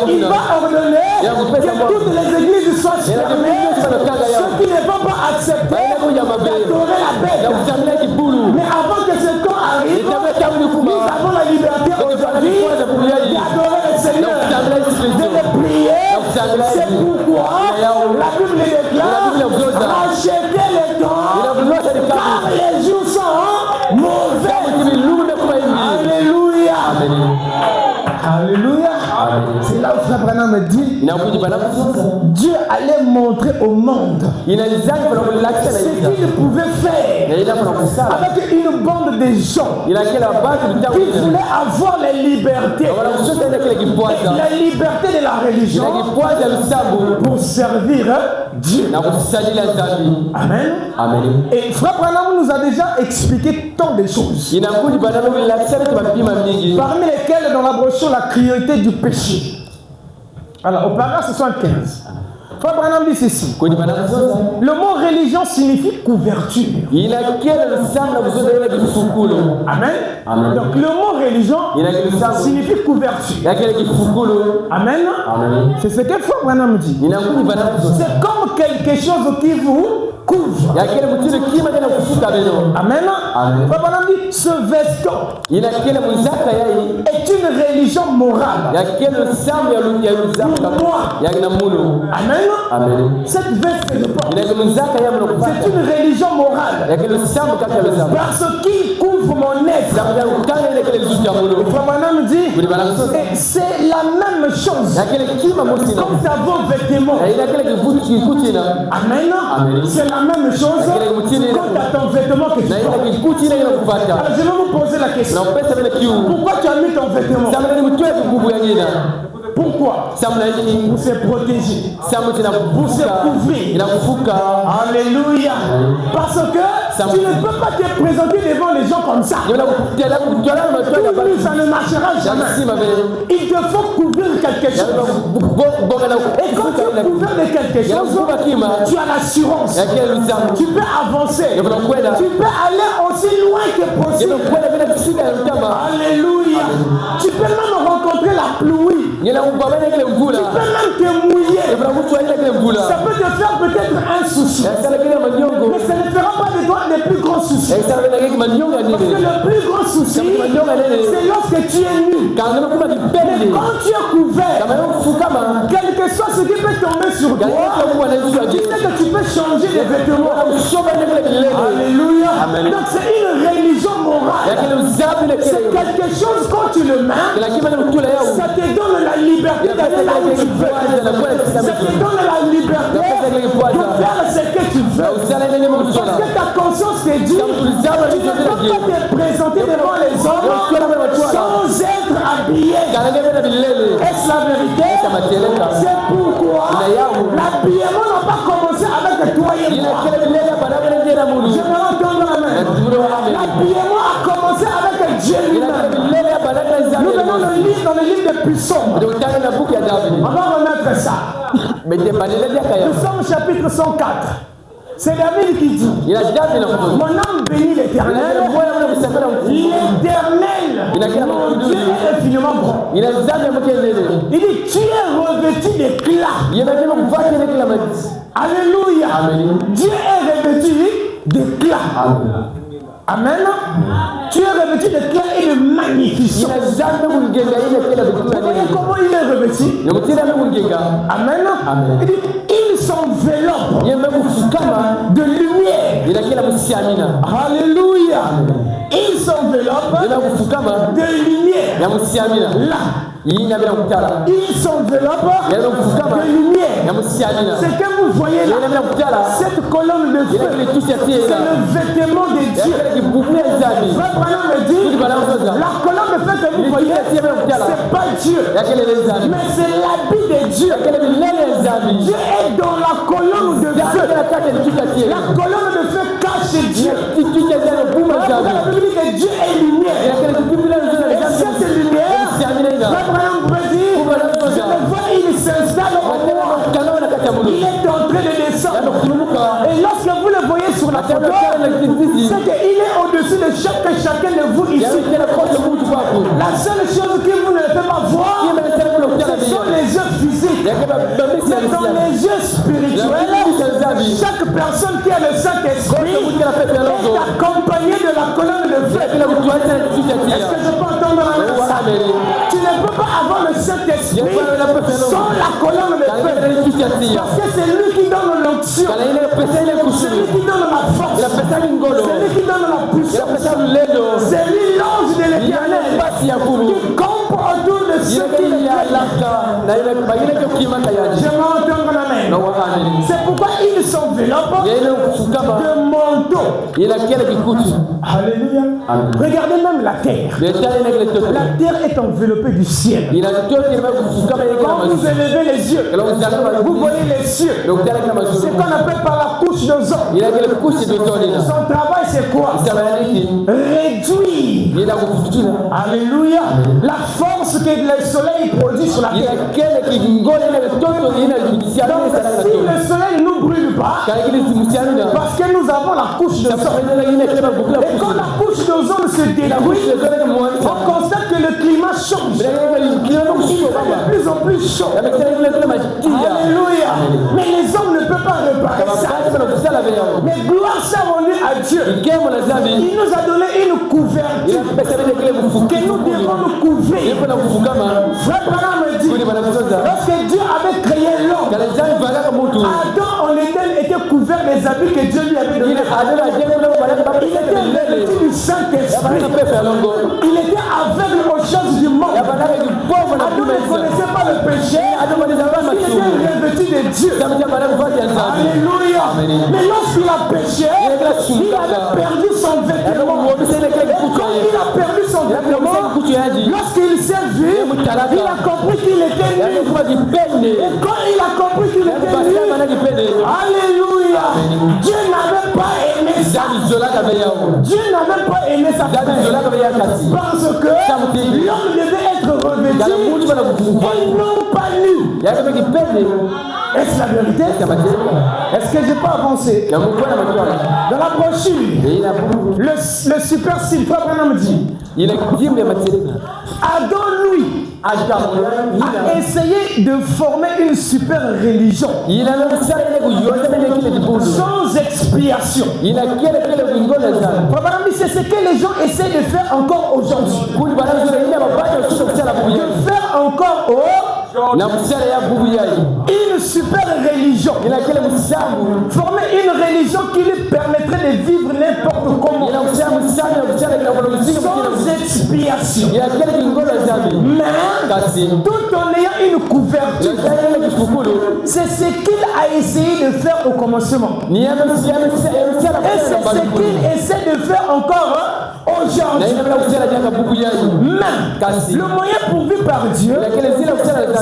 il va ordonner que toutes les églises soient fermées. Ceux qui ne vont pas accepter d'adorer la bête. Mais avant que ce temps arrive, nous avons la liberté aujourd'hui d'adorer le Seigneur, de le prier. C'est pourquoi la Bible déclare rachetez les temps car les jours sont mauvais. Alléluia. Alléluia. C'est là où Frère Branham me dit Dieu allait montrer au monde ce qu'il pouvait faire avec une bande de gens qui voulaient avoir les libertés, la liberté de la religion pour servir Dieu. Amen. Et Frère Branham nous a déjà expliqué tant de choses, parmi lesquelles dans la brochure la cruauté du péché. Alors au paragraphe 75, Frère Branham dit ceci: le mot religion signifie couverture. Amen. Donc le mot religion signifie couverture. Amen. C'est ce que Frère Branham dit. C'est comme quelque chose qui vous couvre. Amen. Frère Branham dit ce veston est une religion morale. Pour moi. Amen. Cette veste que je porte, c'est une religion morale. Parce qu'il couvre mon être. Frère Branham dit c'est la même chose comme ta vos vêtements. Amen. C'est la même chose comme ton vêtement que tu portes. Alors je vais vous poser la question: pourquoi tu as mis ton vêtement? Pourquoi? Pour se protéger, pour se couvrir. Alléluia. Parce que tu ne peux pas te présenter devant les gens comme ça. Ça ne marchera jamais. Il te faut couvrir quelque chose. Et quand tu es couvert de quelque chose, tu as l'assurance. Tu peux avancer. Tu peux aller aussi loin que possible. Alléluia. Tu peux même rencontrer la pluie. Tu peux même te mouiller. Ça peut te faire peut-être un souci, mais ça ne fera pas de toi les plus grands soucis. Parce que le plus grand souci, c'est lorsque tu es nu. Mais quand tu es couvert, quel que soit ce qui peut tomber sur toi, tu sais que tu peux changer les vêtements. Alléluia. Donc c'est une religion morale. C'est quelque chose quand tu le mets, ça te donne la liberté d'aller là où tu veux. Ça te donne la liberté de faire ce que tu veux. Parce que ta conscience te dit, tu ne peux pas te présenter devant les hommes sans être habillé. Est-ce la vérité? C'est pourquoi l'habillement n'a pas commencé avec toi et moi. J'aimerais entendre la main. L'habillement a commencé avec Dieu lui-même. Nous venons de lire dans le livre de Psaumes. On va remettre ça. Psaume chapitre 104. C'est David qui dit: mon âme bénit l'Éternel. L'Éternel, mon Dieu, est infiniment bon. Il dit: tu es revêtu d'éclat. Alléluia. Dieu est revêtu d'éclat. Amen. Tu es revêtu d'éclat et de magnificence. Vous voyez comment il est revêtu? Amen. Il dit: il s'enveloppe de lumière. Alléluia. Il s'enveloppe de lumière. Là. Il s'enveloppe de lumière. C'est que vous voyez là, cette colonne de feu, c'est le vêtement de Dieu. Frère Branham me dit, la colonne de feu que vous voyez, c'est pas Dieu, mais c'est l'habit de Dieu. Dieu est dans la colonne de feu. La colonne de feu cache Dieu. La Bible dit que Dieu est lumière. Et cette lumière, Frère Branham peut dire, je le vois, il s'installe au moi. Il est en train de descendre. Et lorsque vous le voyez sur la photo, c'est qu'il est au-dessus de chacun de vous ici. La seule chose que vous ne pouvez pas voir, Mais dans les yeux spirituels, chaque personne qui a le Saint-Esprit est accompagnée de la colonne de feu. Est-ce que je peux entendre ça? Tu ne peux pas avoir le Saint-Esprit sans la colonne de feu. Parce que c'est lui qui donne l'onction. C'est lui qui donne la force. C'est lui qui donne la puissance. C'est lui l'ange de l'Éternel qui campe autour de ceux qui le j'aimerais entendre l'amen. C'est pourquoi ils s'enveloppent de manteaux. Alléluia. Regardez même la terre. La terre est enveloppée du ciel. Quand vous élevez les yeux, vous voyez les cieux. C'est ce qu'on appelle par la couche d'ozone. Son travail c'est quoi? Réduire. Alléluia. La force que le soleil produit sur la terre. Donc, si le soleil ne nous brûle pas, parce que nous avons la couche d'ozone. Et quand la couche d'ozone se détruit, on constate que le climat change. Il est de plus en plus chaud. Alléluia. Mais les hommes ne peuvent pas réparer ça. Mais gloire soit rendue à Dieu. Il nous a donné une couverture que nous devons nous couvrir. Frère Branham me dit, lorsque Dieu avait créé l'homme, Adam en Éden était couvert des habits que Dieu lui avait donnés. Il était revêtu du Saint-Esprit. Il était aveugle aux choses du monde. Adam ne connaissait pas le péché. Il était revêtu de Dieu. Alléluia. Mais lorsqu'il a péché, il avait perdu son vêtement. Et quand il a perdu son vêtement, lorsqu'il s'est vu, il a compris qu'il était nu. Et quand il a compris qu'il était nu, alléluia, Dieu n'avait pas aimé ça. Dieu n'avait pas aimé ça. Parce que l'homme devait être revêtu et non pas nu. Est-ce la vérité? Est-ce que je peux avancer? Dans la brochure, le super Sylvain me dit, Adam, lui, a essayé de former une super religion sans expiation. C'est ce que les gens essaient de faire encore aujourd'hui. De faire encore une super religion. Former une religion qui lui permettrait de vivre n'importe comment. Sans expiation. Mais tout en ayant une couverture. C'est ce qu'il a essayé de faire au commencement. Et c'est ce qu'il essaie de faire encore aujourd'hui. Mais le moyen pourvu par Dieu,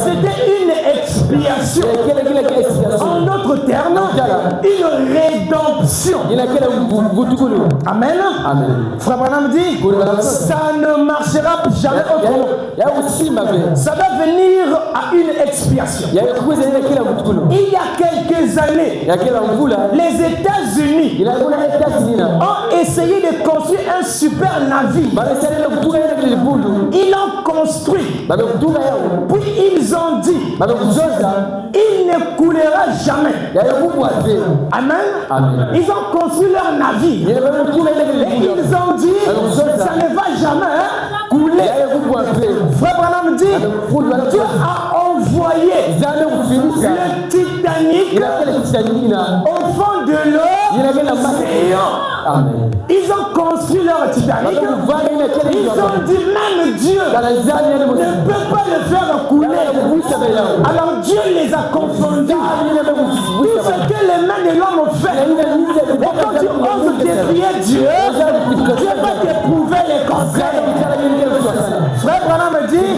c'était une expiation. En d'autres termes, une rédemption. Amen. Frère Branham dit, ça ne marchera jamais autrement. Ça va venir à une expiation. Il y a quelques années, les États-Unis ont essayé de construire un super navire. Ils l'ont construit. Puis ils ont dit, il ne coulera jamais. Amen. Ils ont construit leur navire. Et ils ont dit, ça ne va jamais couler. Frère Branham dit, Dieu a envoyé le Titanic au fond de l'océan. Ils ont construit leur Titanic. Ils ont dit, même Dieu ne peut pas le faire couler. Alors Dieu les a confondus. Tout ce que les mains de l'homme ont fait. Et quand tu oses défier Dieu, Dieu va t'éprouver les conseils. Frère Branham dit,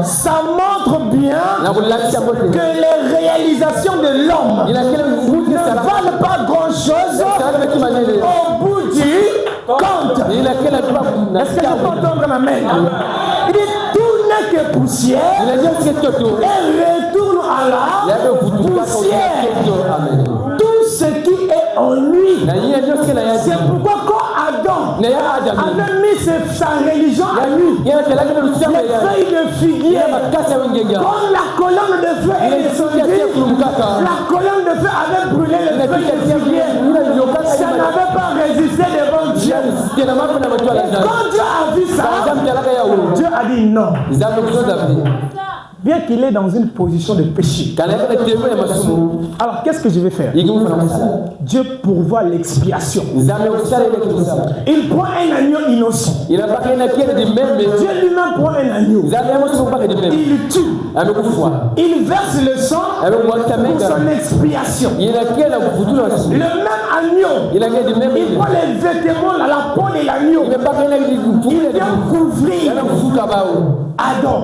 ça montre bien que les réalisations de l'homme ne valent pas grand-chose au bout du compte. Est-ce que je peux entendre ma main? Il dit, tout n'est que poussière et retourne à la poussière. Tout ce qui est en lui. C'est pourquoi quand Adam avait mis sa religion à nu. Les feuilles de figuier, quand la colonne de feu est descendue, la colonne de feu avait brûlé les feuilles de figuier. Ça n'avait pas résisté devant Dieu. Et quand Dieu a vu ça, Dieu a dit non. Bien qu'il est dans une position de péché. Alors qu'est-ce que je vais faire? Dieu pourvoit l'expiation. Il prend un agneau innocent. Dieu lui-même prend un agneau. Il le tue. Il verse le sang pour son expiation. Le même agneau, il prend les vêtements, la peau de l'agneau. Il vient couvrir Adam.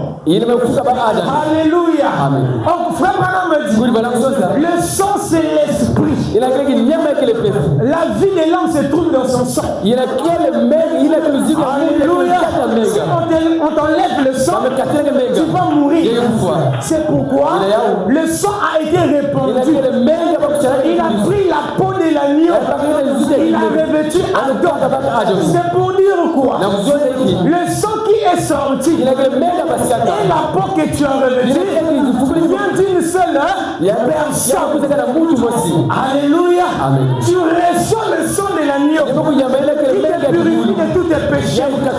Alléluia. Donc frère Branham me dit, le sang c'est l'esprit. La vie de l'homme se trouve dans son sang. Alléluia. Si on t'enlève le sang, tu vas mourir. C'est pourquoi le sang a été répandu. Il a pris la peau de l'agneau. Il a revêtu Adam. C'est pour dire quoi? Le sang qui est sorti et la peau que tu as revêtue vient d'une seule personne. Alléluia. Tu reçois le sang de l'agneau qui te purifie de tous tes péchés, qui te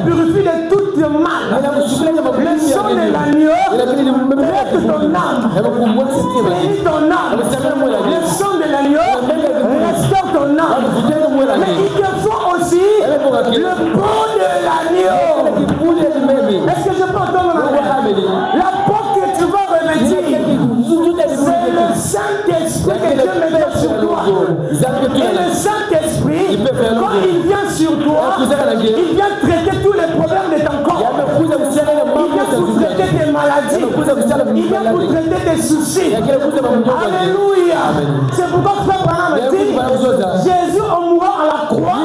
purifie de toute mal. Le sang de l'agneau traite ton âme, bénit ton âme. Le sang de l'agneau restaure ton âme. Mais il te faut aussi le pot de l'agneau. Est-ce que je peux entendre la peau que tu vas revêtir? C'est le Saint-Esprit que Dieu met sur toi. Et le Saint-Esprit, quand il vient sur toi, il vient traiter tous les problèmes de ton corps. Il vient pour traiter tes maladies. Il vient pour traiter tes soucis. Alléluia. C'est pourquoi frère Branham dit, Jésus en mourant à la croix,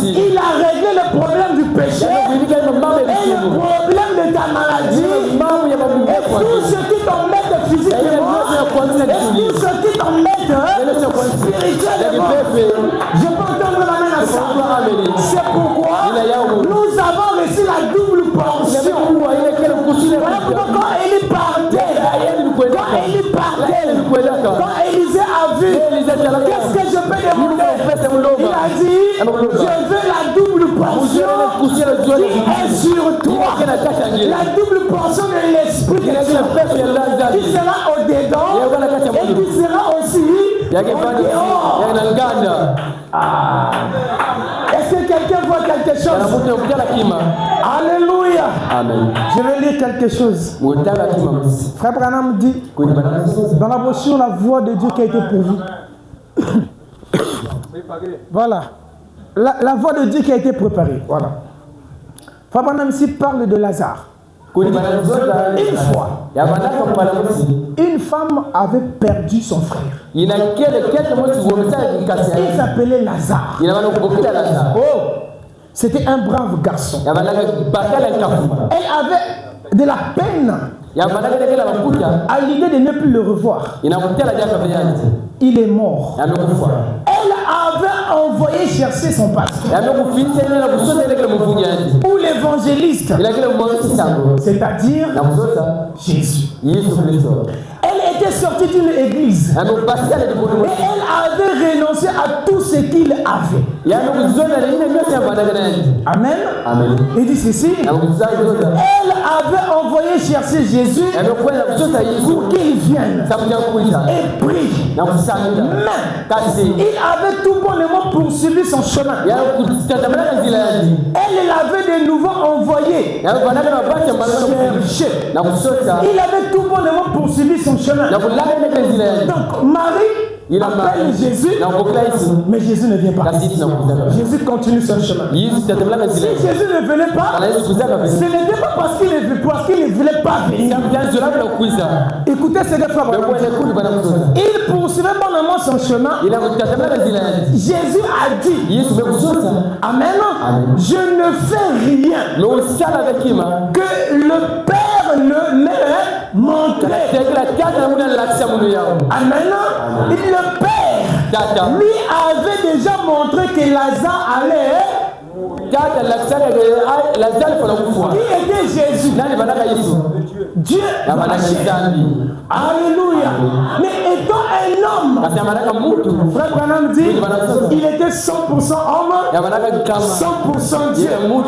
il a réglé le problème du péché et le problème de ta maladie. Et tout ce qui t'embête physiquement, et tout ce qui t'embête spirituellement. Je peux entendre la main à ça. C'est pourquoi nous avons reçu la double portion. Voilà pourquoi quand Élie partait, quand Élisée a vu, qu'est-ce que je peux demander? Il a dit, je veux la double portion qui est sur toi. La double portion de l'esprit qui sera au dedans et qui sera aussi au dehors. Est-ce que quelqu'un voit quelque chose? Alléluia. Amen. Je vais lire quelque chose. Frère Branham dit dans la brochure la voix de Dieu qui a été pourvue. Voilà. La voix de Dieu qui a été préparée. Voilà. Frère Branham ici parle de Lazare. Une fois, une femme avait perdu son frère. Il s'appelait Lazare. Oh, c'était un brave garçon. Elle avait de la peine à l'idée de ne plus le revoir. Il est mort. Elle avait envoyé chercher son pasteur ou l'évangéliste, c'est-à-dire Jésus. Elle était sortie d'une église et elle avait renoncé à tout ce qu'il avait. Amen. Il dit ceci. Elle avait envoyé chercher Jésus pour qu'il vienne et prie. Mais il avait tout bonnement poursuivi son chemin. Elle l'avait de nouveau envoyé chercher. Il avait tout bonnement poursuivi son chemin. Donc Marie appelle Jésus, mais Jésus ne vient pas. Jésus continue son chemin. Si Jésus ne venait pas, ce n'était pas parce qu'il ne voulait pas venir. Écoutez ce que frère, il poursuivait bonnement son chemin. Jésus a dit, Amen, je ne fais rien que le Père ne m'ait montré. Amen. Le Père lui avait déjà montré que Lazare allait. Qui était Jésus? Dieu. Alléluia. Mais étant un homme, Frère Branham dit, il était 100% homme, 100% Dieu. Donc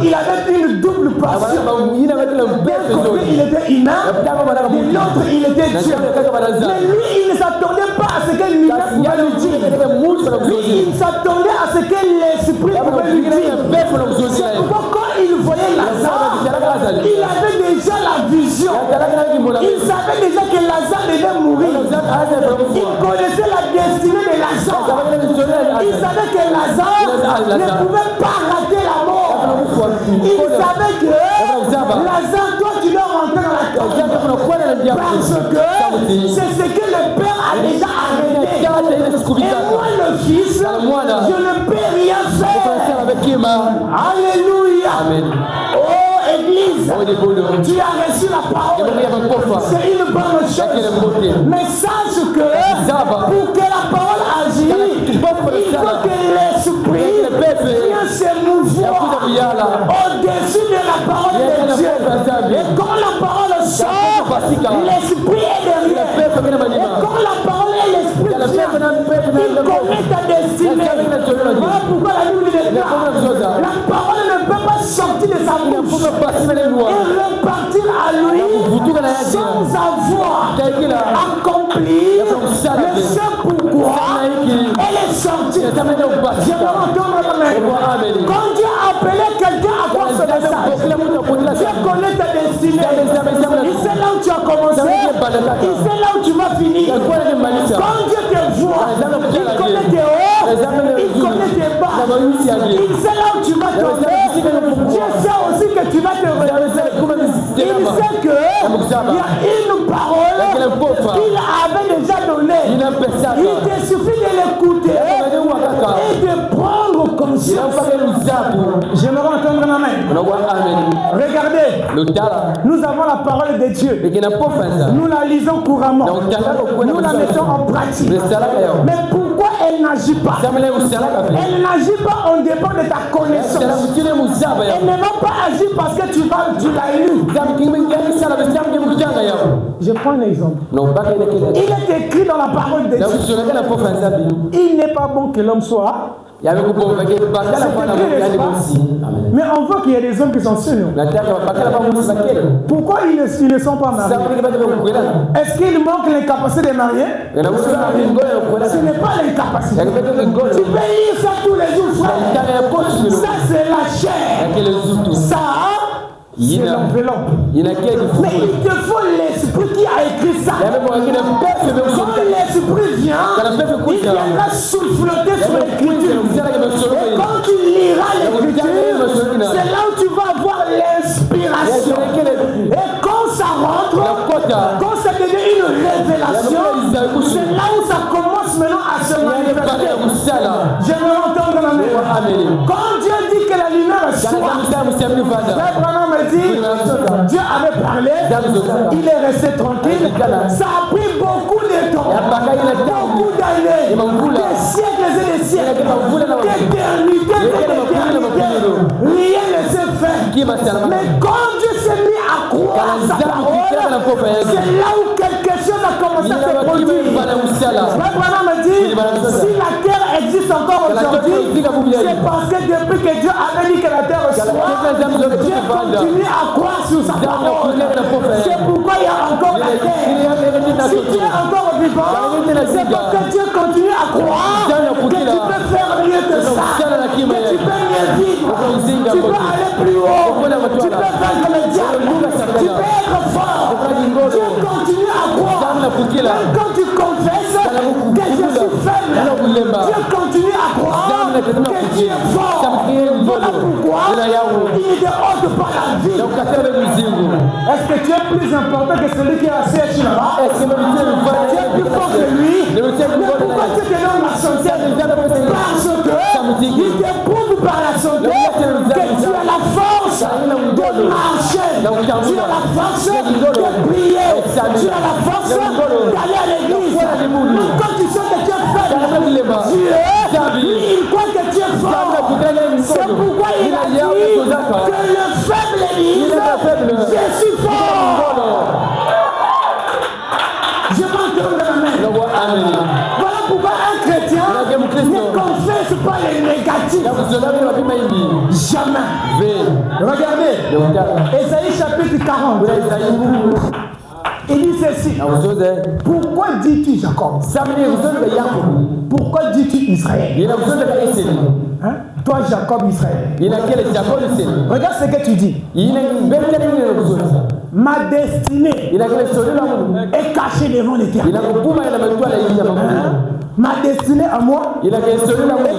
il avait une double passion. D'un côté il était humain, de l'autre il était Dieu. Mais lui il ne s'attendait pas à ce que l'humain pouvait lui dire. Lui il s'attendait à ce que l'esprit pouvait lui dire. C'est pourquoi quand il voyait Lazare, il avait déjà la vision. Il savait déjà que Lazare devait mourir. Il connaissait la destinée de Lazare. Il savait que Lazare ne pouvait pas rater la mort. Il savait que Lazare, toi tu dois rentrer dans la tombe. Parce que c'est ce que le Père a déjà arrêté. Et moi le Fils, je ne peux rien faire. Alléluia. Amen. Oh Église, tu as reçu la parole. C'est une bonne chose. Mais sache que pour que la parole agisse, il faut que l'esprit vienne se mouvoir au-dessus de la parole de Dieu. Et quand la parole sort, l'esprit est derrière. Et quand la parole et l'esprit viennent, il connaît ta destinée. Voilà pourquoi la Bible déclare, la parole ne peut pas sortir de sa bouche et repartir à lui sans avoir accompli le seul pourquoi elle est sortie. J'aimerais entendre la main. Quand Dieu a appelé quelqu'un à quoi ce message, Dieu connaît ta destinée. Il sait là où tu as commencé, il sait là où tu vas finir. Quand Dieu te voit, il connaît tes hauts, il connaît tes bas, il sait là où tu vas tomber. Dieu sait aussi que tu vas te relever. Il sait qu'il y a une parole qu'il avait déjà donnée. Il te suffit de l'écouter et de prendre conscience. J'aimerais entendre ma main. Regardez, nous avons la parole de Dieu. Nous la lisons couramment. Nous la mettons en pratique. Mais pourquoi elle n'agit pas? Elle n'agit pas en dépend de ta connaissance. Elle ne va pas agir parce que tu l'as lu. Je prends un exemple. Il est écrit dans la parole de Dieu. Il n'est pas bon que l'homme soit. Mais on voit qu'il y a des hommes qui sont seuls. Pourquoi ils ne sont pas mariés? Est-ce qu'il manque l'incapacité de marier? Ce n'est pas l'incapacité. Tu peux lire ça tous les jours, frère. Ça c'est la chair. Ça c'est l'enveloppe. Mais il te faut l'esprit qui a écrit ça. Quand l'esprit vient, il viendra souffleter sur l'écriture. Et quand tu liras l'écriture, c'est là où tu vas avoir l'inspiration. Et quand ça rentre, quand ça devient une révélation, c'est là où ça commence maintenant à se manifester. J'aimerais entendre la main. Quand Dieu dit que la lumière soit, Abraham me dit, Dieu avait parlé, il est resté tranquille. Ça a pris beaucoup de temps, beaucoup d'années, des siècles et des siècles, d'éternité. Rien ne s'est fait. Mais quand Dieu s'est mis à croire à sa parole, c'est là où quelque chose a commencé à se produire. Abraham me dit, si la terre existe encore aujourd'hui, c'est parce que depuis que Dieu avait dit que la terre soit, Dieu continue à croire sur sa parole. C'est pourquoi il y a encore la terre. Si tu es encore vivant, c'est parce que Dieu continue à croire que tu peux faire mieux que ça, que tu peux mieux vivre, tu peux aller plus haut, tu peux faire comme le diable, tu peux être fort. Dieu continue à croire. Même quand tu confesses que je suis faible, Dieu continue à croire que tu es fort. Voilà pourquoi il ne ôte pas la vie. Est-ce que tu es plus important que celui qui est assis là-bas? Tu es plus fort que lui. Mais pourquoi tu te donnes la santé? Parce que il te prouve par la santé que tu as la force de marcher. Tu as la force de prier. tu as la force d'aller à l'église. Même quand tu sens que tu es faible, Dieu, il croit que tu es fort. C'est pourquoi il a dit que le faible dise, je suis fort. Je m'entends dans la main. Voilà pourquoi un chrétien ne confesse pas les négatifs. Jamais. Regardez, Ésaïe chapitre 40. Il dit ceci. Pourquoi dis-tu Jacob? Pourquoi dis-tu Israël? Hein? Toi Jacob Israël. Regarde ce que tu dis. Ma destinée est cachée devant l'Éternel. Hein? Ma destinée à moi est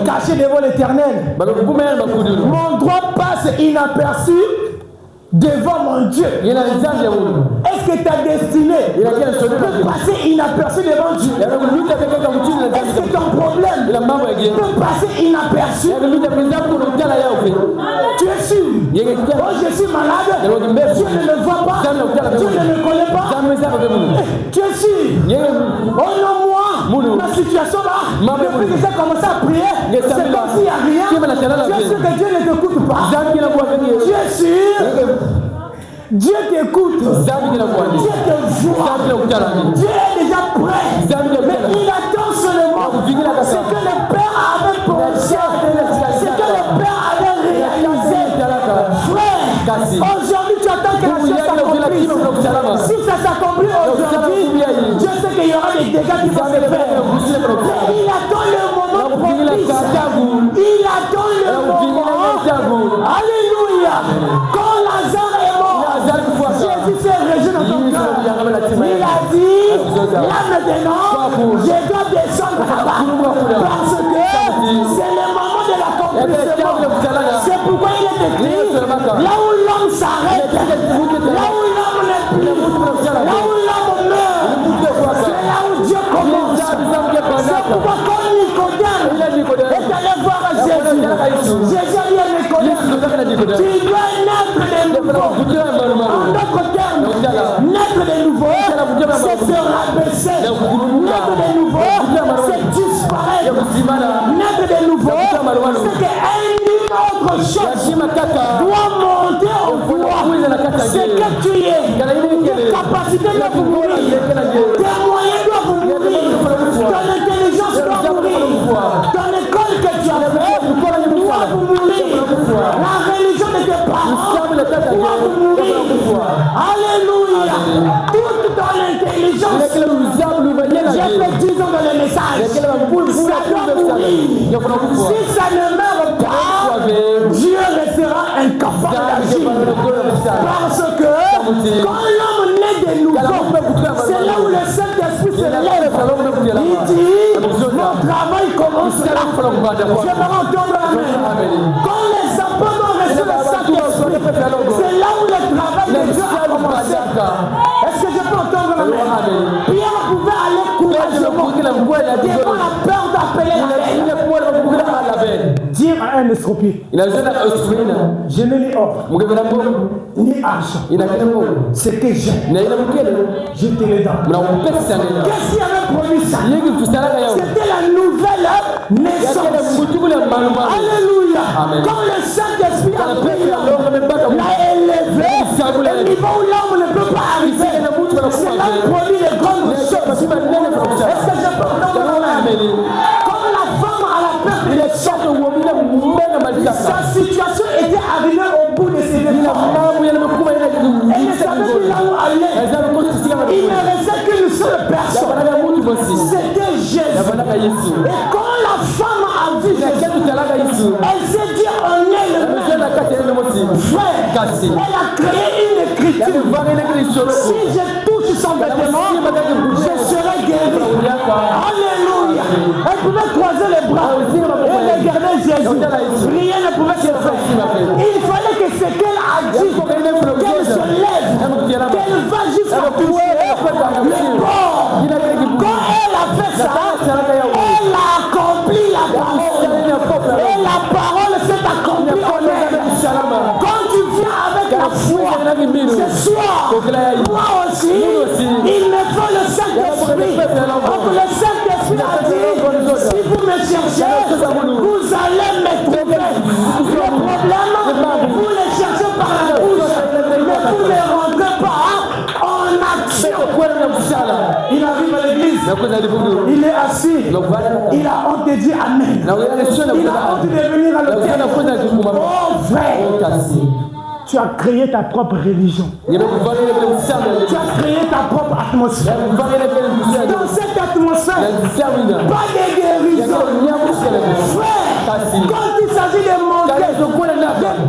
cachée devant l'Éternel. Mon droit passe inaperçu devant mon Dieu. Est-ce que ta destinée peut passer inaperçue devant Dieu? Est-ce que ton problème peut passer inaperçu? Tu es sûr? Oh, je suis malade. Dieu ne me voit pas. Dieu ne me connaît pas. Tu es sûr? Oh non, moi, ma situation là, depuis que j'ai commencé à prier, c'est comme s'il n'y a rien. Tu es sûr que Dieu ne t'écoute pas? Tu es sûr? Dieu t'écoute, Dieu te voit, Dieu est déjà prêt, mais il attend seulement ce que le Père avait pensé, ce que le Père avait réalisé. Frère, aujourd'hui tu attends que la chose s'accomplisse. Si ça s'accomplit aujourd'hui, Dieu sait qu'il y aura des dégâts qui vont se faire. Mais il attend le moment propice. Il attend le moment. Alléluia. Quand Lazare est mort, Jésus s'est réjoui dans ton cœur. Il a dit, là maintenant, je dois descendre là-bas. Parce que c'est le moment de l'accomplissement. C'est pourquoi il est écrit, là où l'homme s'arrête, là où l'homme n'est plus, là où l'homme meurt, c'est là où Dieu commence. C'est pourquoi quand Nicodème est allé voir Jésus, Jésus a dit à Nicodème, tu dois naître de nouveau. En d'autres termes, naître de nouveau, c'est se rabaisser. Naître de nouveau, c'est disparaître. Naître de nouveau, c'est qu'une autre chose doit monter au pouvoir. C'est que tu es, tes capacités doivent mourir, tes moyens doivent mourir, ton intelligence doit mourir, ton école que tu as fait doit mourir, la religion de tes parents doit mourir. Alléluia. Toute ton intelligence, j'ai fait 10 ans dans le message, ça doit mourir. Si ça ne meurt pas, Dieu restera incapable d'agir. Parce que quand l'homme naît de nouveau, c'est là où le Saint-Esprit se lève. Il dit, mon travail commence là. J'aimerais entendre la main. Quand les apôtres ont reçu le Saint-Esprit, c'est là où le travail de Dieu a commencé. Est-ce que je peux entendre la main? Pierre pouvait aller courageusement devant la peur d'appeler la veine. Dire à un estropié, je ne l'ai or, ni argent. Ce que j'ai, je te le donne. Qu'est-ce qui avait produit ça? C'était la nouvelle naissance. Alléluia. Quand le Saint-Esprit a pris l'homme, l'a élevé, au niveau où l'homme ne peut pas arriver, c'est là où produit les grandes choses. Est-ce que je peux entendre la main? Comme la femme à la perte des choses, sa situation était arrivée au bout de ses efforts. Elle ne savait plus là où aller. Il ne restait qu'une seule personne. C'était Jésus. Et quand la femme a vu Jésus, elle s'est dit en elle-même, frère, elle a créé une écriture. Si je touche son vêtement, je serai guéri. Alléluia. Elle pouvait croiser les bras et regarder Jésus. Rien ne pouvait se faire. Il fallait que ce qu'elle a dit, qu'elle se lève, qu'elle va jusqu'à toucher le corps. Quand elle a fait ça, elle a accompli la parole. Et la parole s'est accomplie en elle. Quand tu viens avec la foi, ce soir, moi aussi, Saint-Esprit. Entre le Saint-Esprit a dit, si vous me cherchez, vous allez me trouver. Le problème, vous les cherchez par la bouche, mais vous ne rentrez pas en action. Il arrive à l'église, il est assis, il a honte de dire Amen. Il a honte de venir à l'hôtel. Oh frère, tu as créé ta propre religion. Tu as créé ta propre atmosphère. Dans cette atmosphère, pas de guérison. Frère, quand il s'agit de monter, de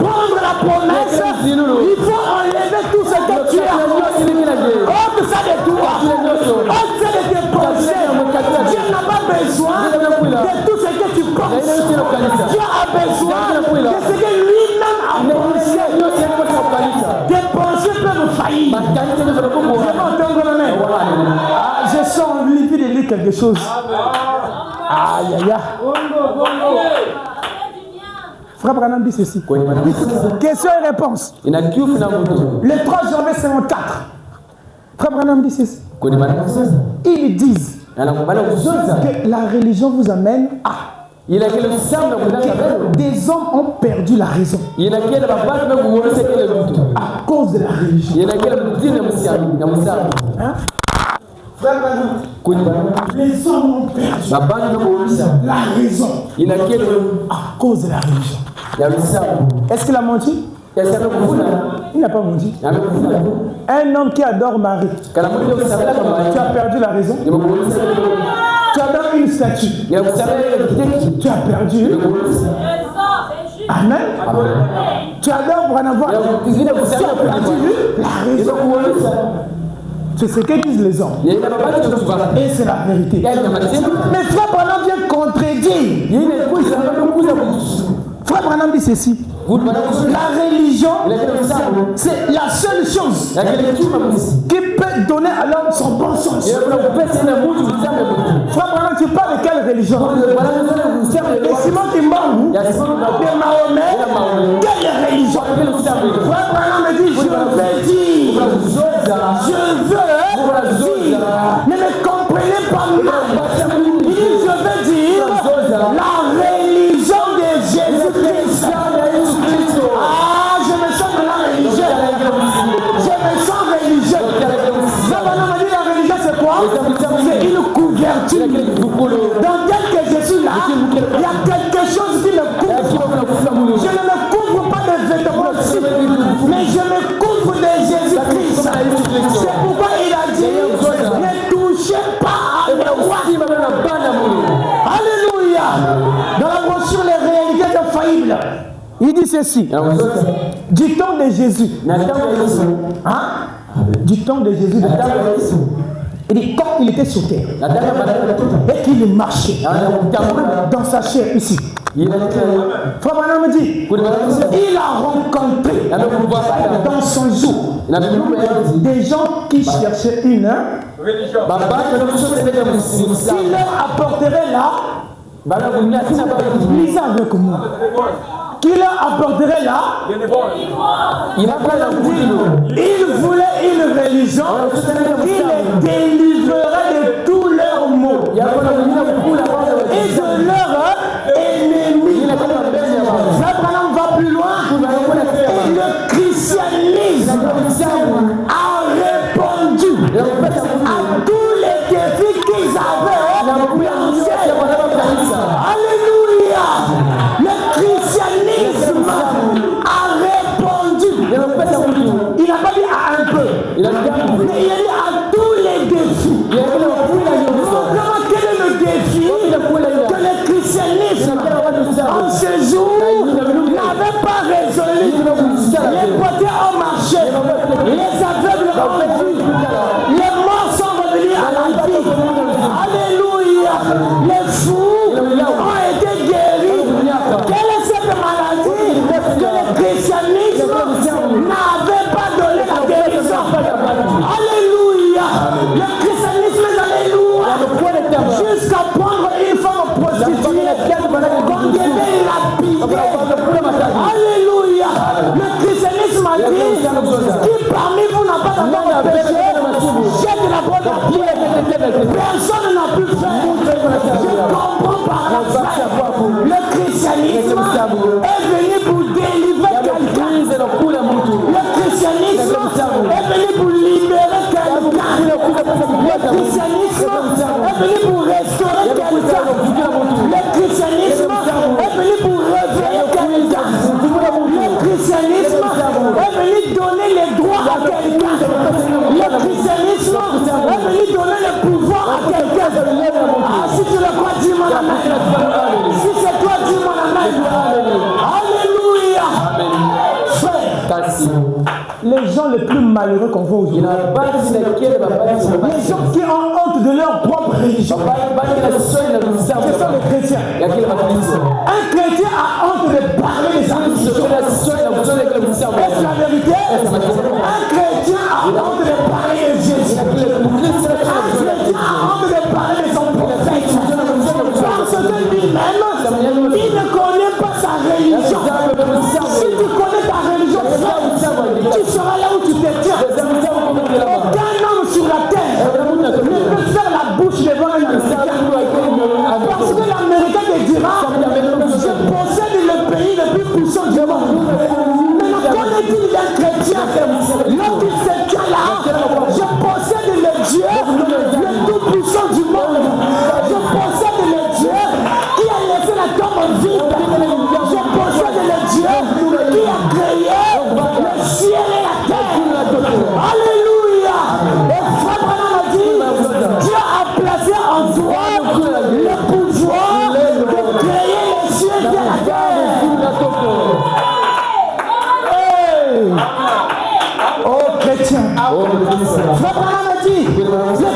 prendre la promesse, il faut enlever tout ce que tu as. Ôte ça de toi. Ôte ça de tes pensées. Dieu n'a pas besoin de tout ce que tu penses. Dieu a besoin de ce que lui-même a pensé. Tes pensées peuvent faillir. Je sens envie de lire quelque chose. Aïe aïe aïe. Frère Branham dit ceci. Question et réponse. Le 3 janvier 54. Frère Branham dit ceci. Ils disent que la religion vous amène à. Des hommes ont perdu la raison à cause de la religion. Hein? Les hommes ont perdu la raison à cause de la religion. Est-ce qu'il a menti? Il n'a pas menti. Un homme qui adore Marie, tu as perdu la raison. Tu adores une statue, tu as perdu. Amen. Tu adores pour en avoir. Tu as perdu la raison. C'est ce que disent les hommes. Et c'est la vérité. Mais Frère Branham vient contredire. Frère Branham dit ceci. La religion, c'est la seule chose qui peut donner à l'homme son bon sens. Frère Branham, tu parles de quelle religion? De Simon Kimbangu, de Mahomet, quelle religion? Frère Branham me dit, je veux dire, ne me comprenez pas mal. Il dit, je veux dire, la religion de Jésus-Christ. Ah, je me sens maintenant religieux. Je me sens religieux. Maintenant, on dit la religion, c'est quoi? C'est une couverture. Dans tel que je suis là, il y a quelque chose qui me couvre. Je ne me couvre pas de vêtements, mais je me couvre de Jésus-Christ. C'est pourquoi il a dit, ne touchez pas à mes rois. Alléluia. Dans la brochure, les réalités infaillibles. Il dit ceci, du temps de Jésus, hein? Du temps de Jésus, il dit quand il était sur terre et qu'il marchait dans sa chair ici. Frère Branham me dit, il a rencontré dans son jour des gens qui cherchaient une religion. Il leur apporterait là, lisez avec moi. Qui leur apporterait là, il voulait une religion qui les délivrerait de tous leurs maux et de leurs ennemis. Frère Branham va plus loin. Et le christianisme a répondu à tous les défis qu'ils avaient lancés. Alléluia. Le christianisme a répondu. Il n'a pas dit à un peu, mais il a dit à tous les défis. Comment quel est le défi que le christianisme en ce jour n'avait pas résolu? Les potés ont marché, les aveugles ont vu, les morts sont revenus à la vie. Alléluia. Les fous ont été guéris. Quelle est cette maladie que le christianisme n'avait pas donné la guérison? Alléluia. Le christianisme est allé loin jusqu'à prendre une femme prostituée qu'on devait lapider. Alléluia. Le christianisme a dit, qui parmi vous n'a pas d'abord péché, jette la bonne pierre. personne n'a pu faire. Je comprends par la foi. Le christianisme est venu pour délivrer quelqu'un. Le christianisme est venu pour libérer quelqu'un. Le christianisme est venu pour restaurer quelqu'un. Le christianisme est venu pour réveiller quelqu'un. Le christianisme est venu donner les droits à quelqu'un. Le christianisme est venu donner le pouvoir à quelqu'un. Ah, si tu le crois, dis-moi amen. Si c'est toi, dis-moi amen. Alléluia. Frère, les gens les plus malheureux qu'on voit aujourd'hui, les gens qui ont honte de leur propre religion, ce sont les chrétiens. Un chrétien a honte de parler des religions. Est-ce la vérité? Un chrétien a honte de parler de Jésus. Un chrétien a honte de parler de son prophète. Parce que lui-même, il ne connaît pas sa religion. Si tu connais ta religion, tu seras là où tu te tiens. Aucun homme sur la terre ne peut faire la bouche devant un Américain. Parce que l'Américain te dira, je possède le pays le plus puissant du monde. Mais qu'en est-il d'un chrétien? Lorsqu'il se tient là, je possède le Dieu le tout puissant du monde. Je possède le Dieu qui a laissé la tombe vide. Je possède le Dieu qui a créé le ciel et la terre. Alléluia. Et Frère Branham a dit, Dieu a placé en toi le pouvoir de créer les cieux et la terre. Hey. Oh chrétien. Frère Branham a dit, le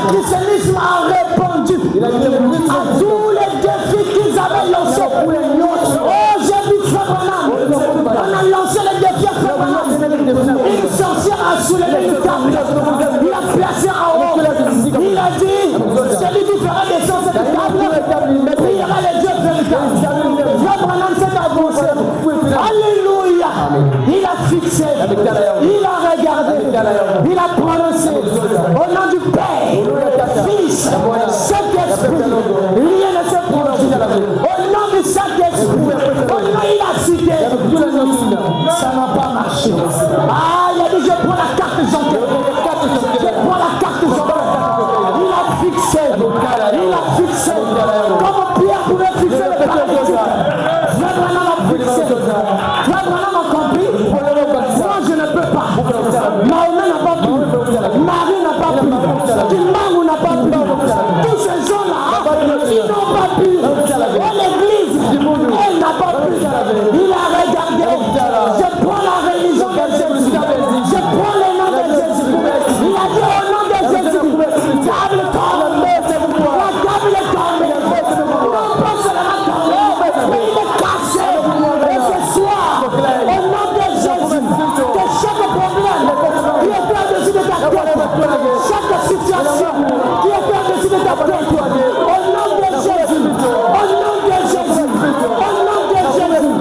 christianisme a répondu à tous les défis qu'ils avaient lancés. Oh, j'ai vu Frère Branham. On a lancé le défi à Frère Branham. Une sorcière a soulevé une table. Il a placé en haut. Il a dit, celui qui fera descendre cette table priera les dieux véritables. Frère Branham s'est avancé. Alléluia. Il a fixé. Il a regardé. Il a prononcé. Au nom du Père, Fils, Saint-Esprit. Rien ne s'est produit. Au nom du Saint-Esprit. Au nom il a cité. Ça n'a pas marché. Ah, il a dit, je prends la carte Jean-Pierre. Je prends la carte Jean-Pierre. Il a fixé. Il a fixé. Comme Pierre pouvait fixer le paralytique. Frère Branham a fixé. Frère Branham a compris. Moi, je ne peux pas. Mahomet n'a pas pu. Marie n'a pas pu. Timangou n'a pas pu. Tous ces gens-là, ils n'ont pas pu. Et l'église, elle n'a pas pu. Il a regardé. Je prends la religion de Jésus. Je prends le nom de Jésus. Il a dit au nom de Jésus, table tombe. La table est tombée. Non pas seulement tombée, mais il est cassé. Et ce soir, au nom de Jésus, que chaque problème qui était au-dessus de ta tête, chaque situation qui était au-dessus de ta tête, au nom de Jésus, au nom de Jésus, au nom de Jésus,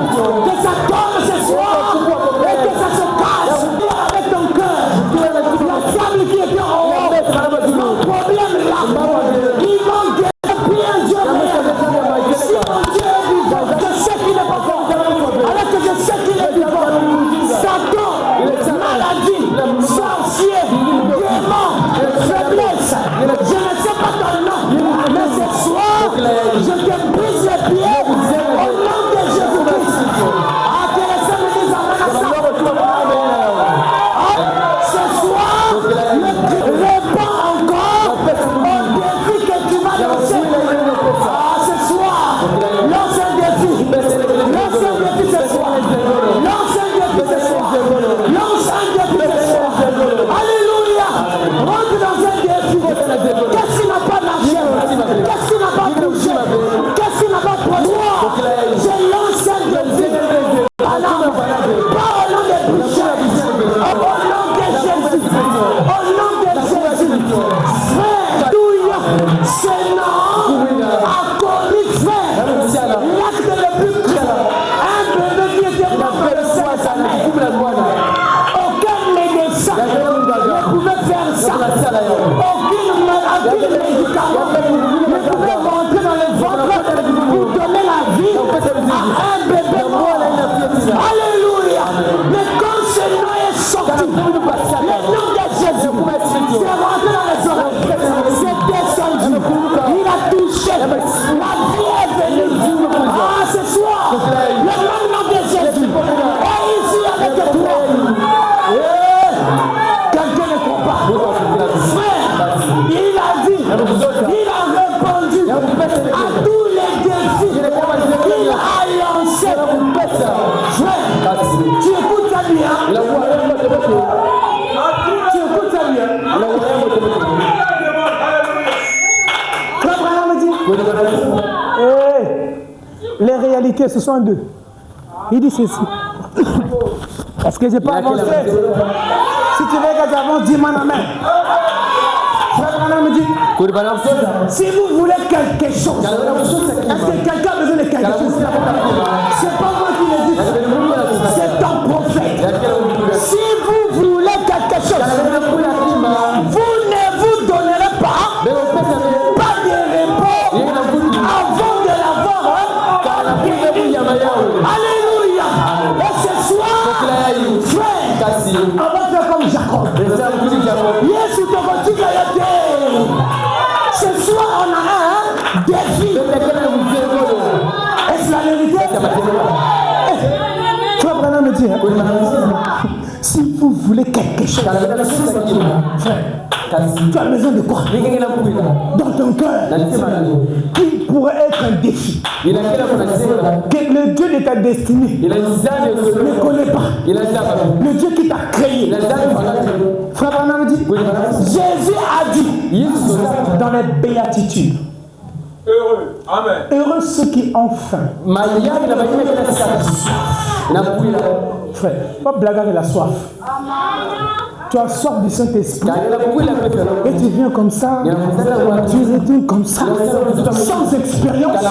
que ça tombe ce soir et que ça se casse avec ton cœur. La table qui était en haut, mon problème là, ils vont guérir bien Dieu. Si mon Dieu est vivant, je sais qu'il n'est pas fort. Alors que je sais qu'il est vivant, Satan, maladie, sorcier, démon, faiblesse, je ne sais pas ton nom, mais ce soir, je te brise les pieds au nom de Jésus-Christ. Ah, que les saints me disent amen à ça. Ce soir, réponds encore au défi que tu vas lancer. Ah, ce soir, lance un défi. Lance un défi ce soir. Lance un défi ce soir. Lance un défi ce soir. Alléluia. Rentre dans un défi. Qu'est-ce qui n'a pas marché? Qu'est-ce qui n'a pas bougé? Qu'est-ce qui n'a pas produit? Je lance un défi. Alors, pas au nom des pécheurs. Au nom de Jésus. Au nom de Jésus. Frère, douille, Seigneur, a commis frère. L'acte le plus grand. Un bébé qui était mort de sa mère. Aucun médecin ne pouvait faire ça. Aucune maladie qui médicament ne pouvait rentrer dans le ventre pour donner la vie à un bébé mort. Alléluia. Mais quand ce nom est sorti, le nom de Jésus, c'est rentré dans les oreilles, c'est descendu, il a touché, la vie est venue. Ah, ce soir, le nom de Jésus est ici avec toi. Quelqu'un ne comprend pas. Frère, il a dit, il a répondu à tous les défis. Il a lancé. Frère, tu écoutes ça bien. Tu écoutes ça bien. Frère Branham me dit, les réalités, ce sont deux. Il dit ceci. Est-ce que je peux avancer? Si tu veux que j'avance, dis-moi amen. Frère Branham me dit, si vous voulez quelque chose, est-ce que quelqu'un a besoin de quelque chose? C'est pas moi qui le dis, c'est ton prophète. Si vous voulez quelque chose, vous ne vous donnerez pas de repos avant de l'avoir. Alléluia. Et ce soir, frère, on va faire comme Jacob. Yes, ce soir, on a un défi. Est-ce la vérité? Frère Branham me dit, si vous voulez quelque chose, frère, tu as besoin de quoi? Dans ton cœur, qui pourrait être un défi que le Dieu de ta destinée ne connaît pas. Le Dieu qui t'a créé. Frère Branham dit, Jésus a dit dans les béatitudes, heureux, amen. Heureux ceux qui ont faim. Frère, pas blaguer avec la soif. Tu as soif du Saint-Esprit et tu viens comme ça, tu retournes comme ça, sans expérience,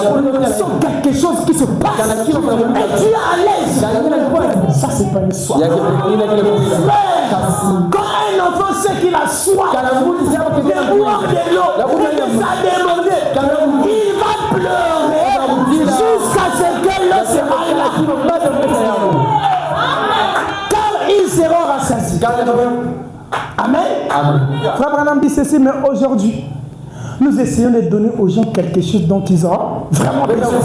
sans quelque chose qui se passe, et tu es à l'aise. Ça, c'est pas une soif. Frère, quand un enfant sait qu'il a soif de boire de l'eau et que ça a débordé, il va pleurer jusqu'à ce que l'eau se arrête. Ils seront rassasiés. Amen. Frère Branham dit ceci, mais aujourd'hui, nous essayons de donner aux gens quelque chose dont ils ont vraiment besoin.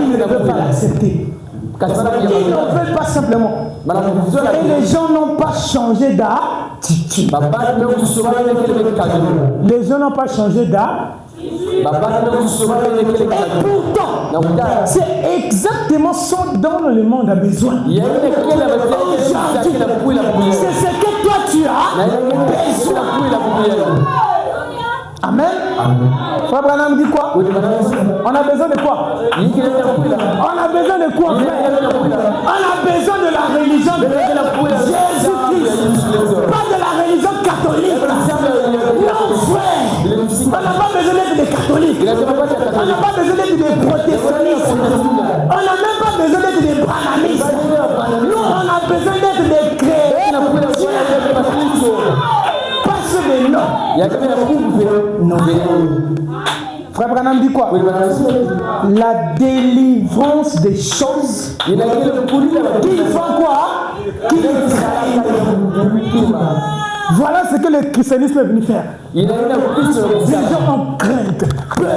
Ils ne veulent pas l'accepter. Ils ne veulent pas simplement. Et les gens n'ont pas changé d'attitude. Les gens n'ont pas changé d'attitude. Et pourtant, c'est exactement ce dont le monde a besoin. C'est ce que toi tu as besoin. Amen. Frère Branham dit quoi? On a besoin de quoi? On a besoin de quoi, frère? On a besoin de la religion de Jésus-Christ. Pas de la religion catholique. Non, frère. On n'a pas besoin d'être des catholiques. On n'a pas besoin d'être des protestantistes. On n'a même pas besoin d'être des branhamistes. Nous, on a besoin d'être des chrétiens. Pas ceux des noms. Non. Frère Branham dit quoi? La délivrance des choses qui font quoi? Qui trahissent. Voilà ce que le christianisme est venu faire. Les gens ont crainte, peur.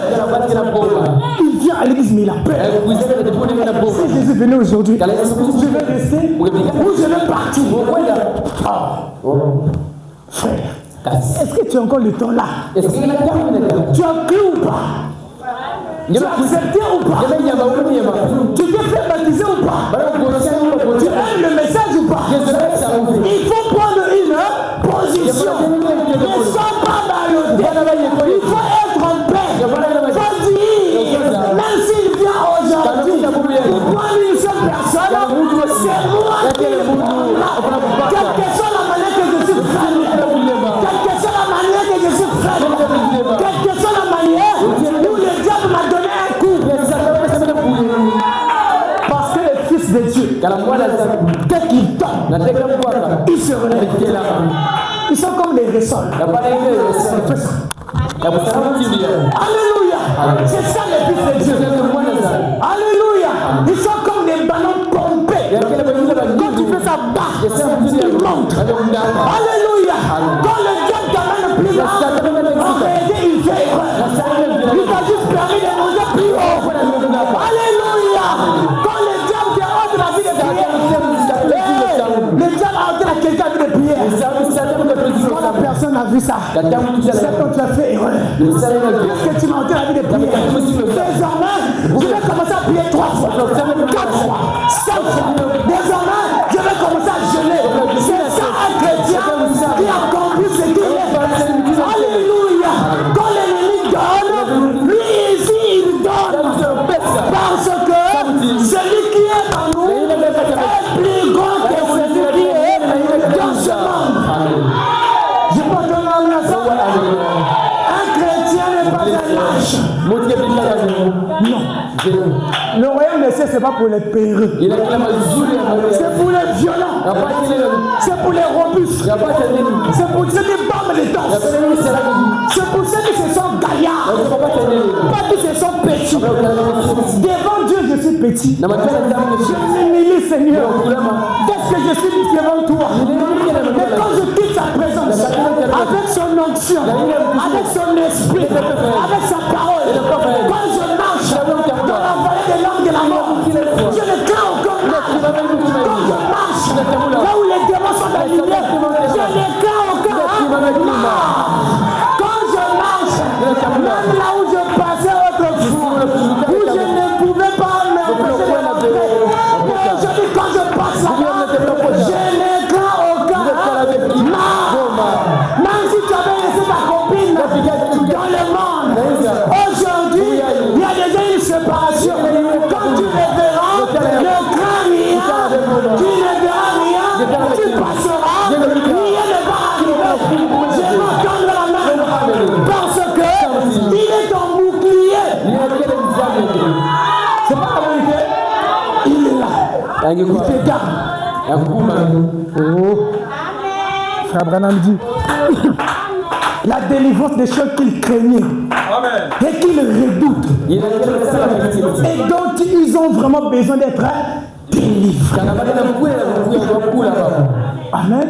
Il vient à l'église, mais il a peur. Si Jésus venait aujourd'hui, je vais rester ou je vais partir. Frère, est-ce que tu as encore le temps là? Tu as cru ou pas? Tu as accepté ou pas? Tu t'es fait baptiser ou pas? Tu aimes le message ou pas? Il faut prendre une position. Ne sois pas ballotté. Il faut être en paix. Il faut dire, même s'il vient aujourd'hui pour prendre une seule personne, c'est moi qui le prends. Quelle que soit la manière que je suis frère, quelle que soit la manière que je suis frère, quelle que soit la manière où le diable m'a donné un coup. Parce que le Fils de Dieu, dès qu'il tombe, il se relève. Ils sont comme des ressorts. Fais ça. Alléluia. C'est ça les fils de Dieu. Alléluia. Ils sont comme des ballons pompés. Quand tu fais ça, bah, ils montent. Alléluia. Quand le diable t'amène plus loin, en réalité, il fait erreur. Il t'a juste permis de monter plus haut. Alléluia. Quand le diable te ôte la vie de prière, le diable a ôté à quelqu'un de prière. Quand la personne a vu ça, c'est quand tu as fait erreur. Qu'est-ce que tu m'as ôté la vie de prière? Désormais, je vais commencer à prier 3 fois, 4 fois, 5 fois. Désormais, je vais commencer à jeûner. C'est ça un chrétien qui accomplit ce qu'il est. Alléluia. Quand l'ennemi donne, lui ici il donne. Parce que celui qui est en nous est plus grand que celui qui est dans ce monde. Je peux donner un exemple. Un chrétien n'est pas un lâche. Non. Le royaume des cieux, ce n'est pas pour les péreux. C'est pour les violents. C'est pour les robustes. C'est pour ceux qui parlent des danses. C'est pour ceux qui se sentent gaillards. Pas qui se sentent petits. Devant Dieu, je suis petit. Je m'humilie, Seigneur. Parce que je suis devant toi. Mais quand je quitte sa présence, avec son onction, avec son esprit, avec sa parole, quand je marche dans la vallée des langues de la mort, je ne crains aucun mal. Quand je marche là où les démons sont alignés, je ne crains aucun mal. Quand je marche, même là où je passais autrefois, où je ne pouvais pas m'empêcher de rentrer, aujourd'hui quand je passe là-bas, je ne crains aucun mal. Même si tu avais laissé ta copine dans le monde, aujourd'hui, il y a déjà une séparation. Quand tu ne verras, ne crains rien, tu ne verras rien, tu passeras, rien ne va arriver. Je vais tendre la main parce que il est ton bouclier. C'est pas la vérité. Il est là. Il te garde. Oh. Frère Branham dit la délivrance des choses qu'il craignait et qu'il redoute et dont ils ont vraiment besoin d'être délivrés. Amen.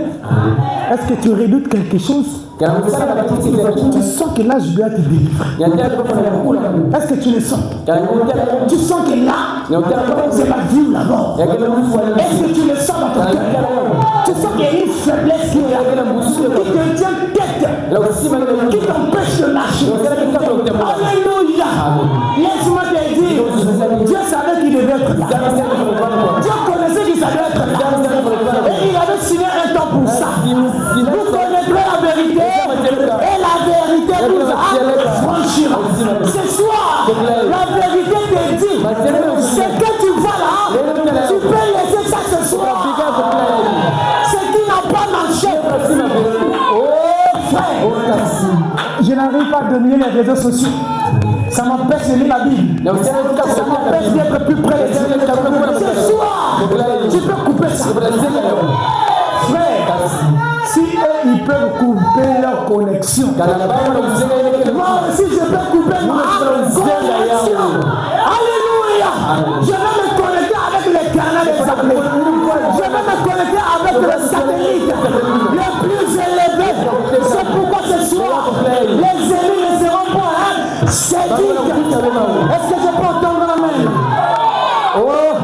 Est-ce que tu redoutes quelque chose? Tu sens que là, je dois te délivrer. Est-ce que tu le sens? Tu sens que là, c'est la vie ou la mort. Est-ce que tu le sens dans ton cœur? Tu sens qu'il y a une faiblesse qui te tient tête, qui t'empêche de lâcher. Alléluia. Laisse-moi te dire, Dieu savait qu'il devait être là. Dieu connaissait qu'il savait être là. Et il avait signé un temps pour ça. Vous connaîtrez la vérité. Et la vérité nous affranchira. Ce soir, la vérité te dit, ce que tu vois là, tu peux laisser ça ce soir. Ce qui n'a pas marché. Oh frère, je n'arrive pas à dominer les réseaux sociaux. Ça m'empêche de lire la Bible. Ça m'empêche d'être plus près de Dieu. Ce soir, tu peux couper ça. Frère, si eux ils peuvent couper leur connexion, moi aussi je peux couper ma connexion. Alléluia. Je vais me connecter avec les canaux des armées. Je vais me connecter avec les satellites les plus élevés. C'est pourquoi ce soir les élus ne seront pas séduits. Est-ce que je peux entendre la main? Oh,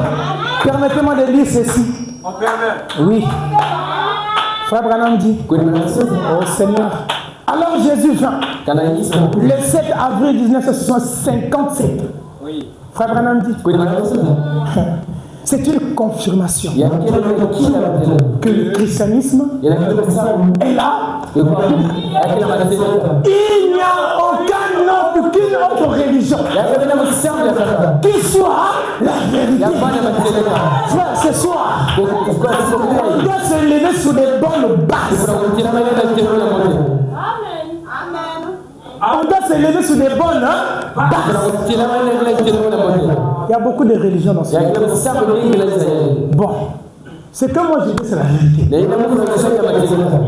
permettez-moi de lire ceci. Oui. Frère Branham dit, oh Seigneur. Alors Jésus vint le 7 avril 1957. Oui. Frère Branham dit, c'est une confirmation que le christianisme est là. Il n'y a aucune autre religion qui soit la vérité. Frère, ce soir, on doit se lever sur des bonnes bases. On doit se lever sur des bonnes bases. Il y a beaucoup de religions dans ce monde. Bon, C'est comme moi je dis, c'est la vérité.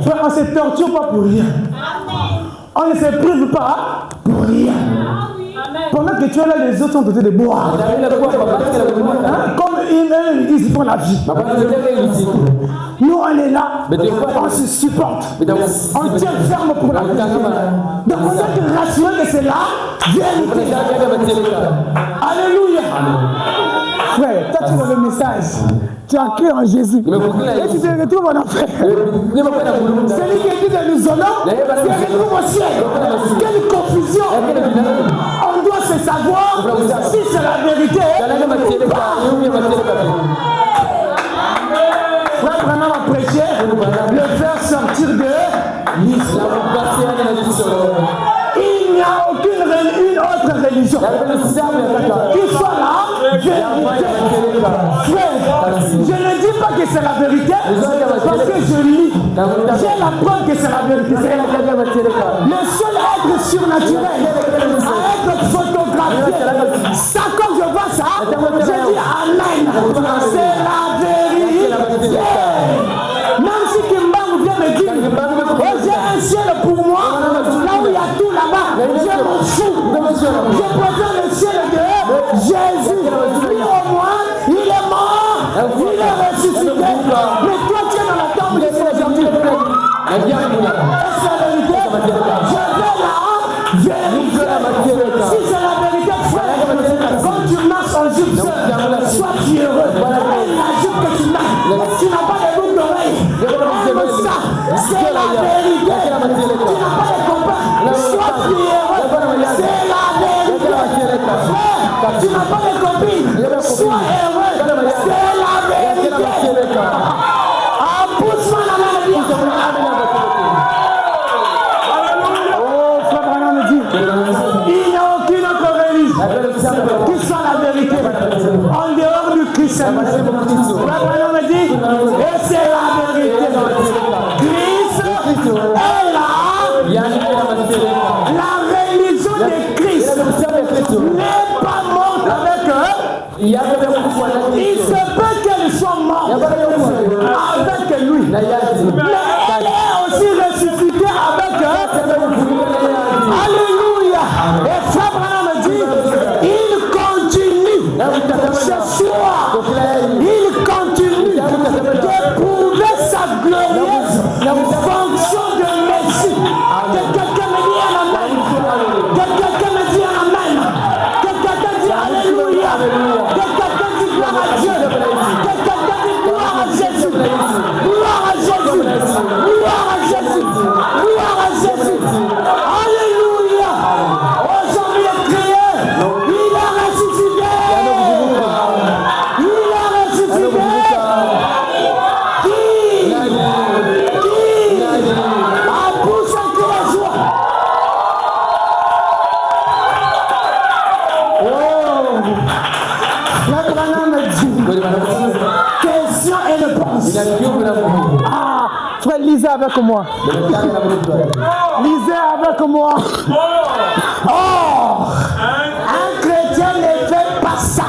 Frère, on ne se torture pas pour rien. On ne se prive pas pour rien. Pendant que tu es là, les autres sont dotés de boire. Hein? Comme ils disent, ils font la vie. Nous, on est là, on se supporte. On tient ferme pour la vérité. Donc, on doit te rassurer que c'est la vérité. Alléluia. Frère, toi, tu vois le message. Tu as cru en Jésus. Et tu te retrouves en enfer. Celui qui est dit de nous honorer, se retrouve au ciel. Quelle confusion. On doit se savoir si c'est la vérité ou pas. Frère Branham a prêché, le faire sortir de l'islam. Il n'y a aucune autre religion qui soit la vérité. Frère, je ne dis pas que c'est la vérité parce que je lis. J'ai la preuve que c'est la vérité. Le seul être surnaturel à être photographié, ça quand je vois ça, je dis Amen. C'est la vérité. Même si Kimbangu vient me dire, oh, j'ai un ciel pour moi, là où il y a tout là-bas, je m'en fous. Je préfère le ciel de Jésus. Lui au moins, il est mort, il est ressuscité. Mais toi, tu es dans la tombe de ces aujourd'hui. Est-ce la vérité? Je veux la vérité. Si c'est la vérité, frère, quand tu marches en jupe seul, sois heureux. Et la jupe que tu marches, tu n'as pas de boucle d'oreille. Aime ça, c'est la vérité. Tu n'as pas de copain, sois heureux. C'est la vérité. Frère, tu n'as pas de copine, sois heureux. C'est la vérité. Ah, pousse-moi la main, bien. Oh, frère Branham me dit, il n'y a aucune autre religion qui soit la vérité en dehors du christianisme. Frère Branham me dit, et c'est la vérité. Christ est là. La religion de Christ n'est pas morte avec eux. Il se peut qu'elle soit morte avec lui. Mais elle est aussi ressuscitée avec eux. Alléluia. Et Frère Branham me dit, il continue ce soir. Il continue d'éprouver sa glorieuse fonction de Messie. Que quelqu'un me dit un amen. Que quelqu'un me dit un amen. Que quelqu'un dit alléluia. Que quelqu'un dit gloire à Dieu. Que quelqu'un dit gloire à Jésus. Gloire à Jésus. Gloire à Jésus. Gloire à Jésus. Alléluia. Aujourd'hui, il est crié. Il a ressuscité. Il a ressuscité. Qui a poussé un cri de joie. Oh, Frère Branham me dit, question et réponse. Ah, frère, lisez avec moi. Lisez avec moi. Oh, un chrétien ne fait pas ça.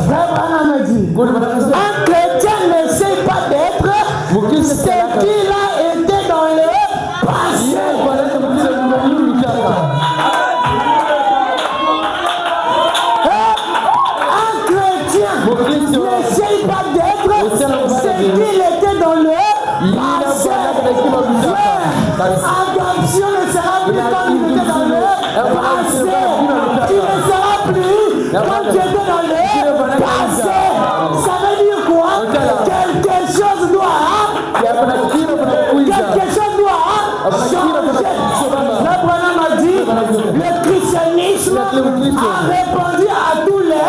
Frère Branham me dit, un chrétien n'essaie pas d'être ce qu'il a été dans le passé. Un chrétien n'essaie pas d'être ce qu'il était dans le passé. Adoption ne sera plus comme il était dans le passé. Tu ne seras plus comme tu étais dans le passé. Ça veut dire quoi? Quelque chose doit changer. Frère Branham a dit, le christianisme a répondu à tous les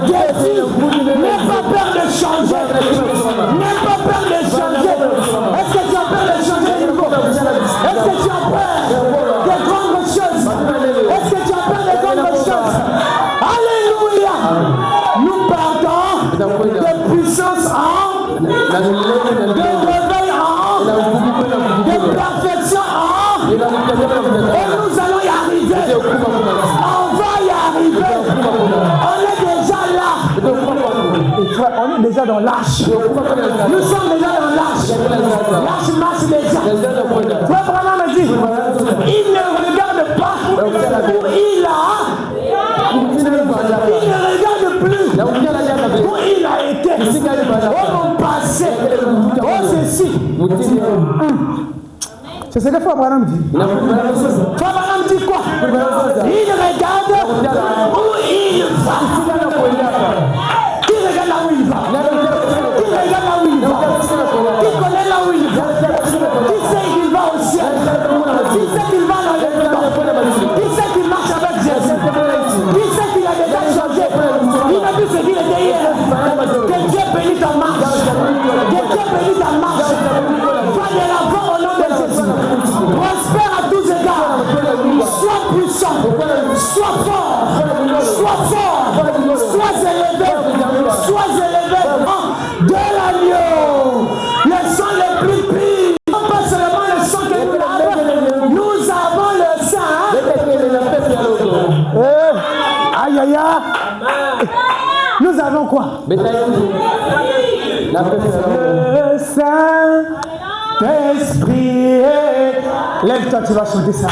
défis. N'aie pas peur de changer. N'aie pas peur de changer. Est-ce que tu as peur de changer de nouveau? Est-ce que tu as peur de grandes choses? Est-ce que tu as peur de grandes choses? Alléluia. Nous partons de puissance en, de réveil en, de perfection en, et nous allons y arriver. On va y arriver. On est déjà là. On est déjà dans l'arche. Nous sommes déjà dans l'arche. L'arche marche déjà. Frère Branham a dit, il ne regarde pas où il a. Il ne regarde plus où il a été. Oh mon passé. Oh ceci. C'est ce que Frère Branham dit. Frère Branham dit quoi? Il regarde où il va. Qui regarde là où il va? Qui regarde là où il va? Qui connaît là où il va? Qui sait qu'il va au ciel? Qui sait qu'il va dans les temps? Qui sait qu'il marche avec Jésus? Qui sait qu'il a déjà changé? Il a vu ce qu'il était hier. Que Dieu bénisse ta marche. Que Dieu bénisse ta marche. Va de l'avant au nom de Jésus. Prospère à tous égards. Sois puissant. Sois fort. Sois fort. Sois élevé. Sois élevé. De l'agneau. Le sang le plus pur. Non pas seulement le sang que nous avons. Nous avons le sang. Aïe aïe aïe. Nous avons quoi? Le Saint-Esprit. Lève-toi, tu vas chanter ça.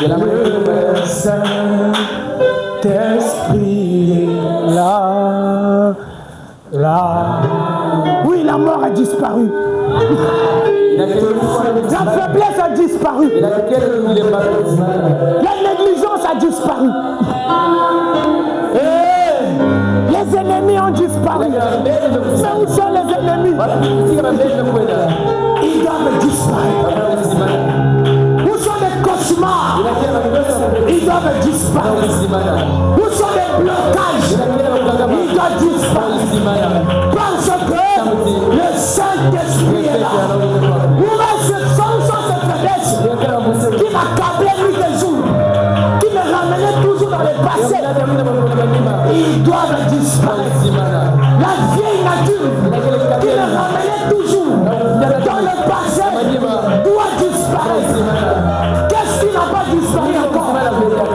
Le Saint-Esprit est là. Oui, la mort a disparu. La faiblesse a disparu. La négligence a disparu. Les ennemis ont disparu. Mais où sont les ennemis? Ils doivent disparaître. Où sont les cauchemars? Ils doivent disparaître. Où sont les blocages? Ils doivent disparaître. Parce que le Saint-Esprit est là. Où sont ces faiblesses qui m'accablaient nuit et jour, qui me ramenaient toujours dans le passé? Ils doivent disparaître. La vieille nature qui me ramenait toujours dans le passé doit disparaître. Qu'est-ce qui n'a pas disparu encore?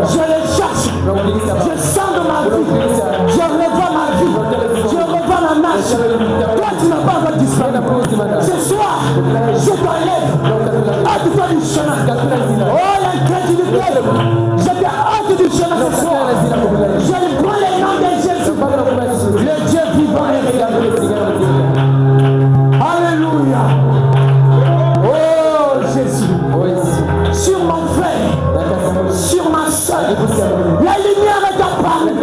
Je le cherche. Je sens de ma vie. Je revois ma vie. Je revois ma marche. Toi, tu n'as pas encore disparu. Ce soir, je t'enlève. Hâte-toi du chemin. Oh, l'incrédulité. Je te hâte du chemin ce soir. Je prends le nom de Jésus. Le Dieu vivant et réel. Alléluia. Oh Jésus. Sur mon frère, sur ma soeur, la lumière est apparue.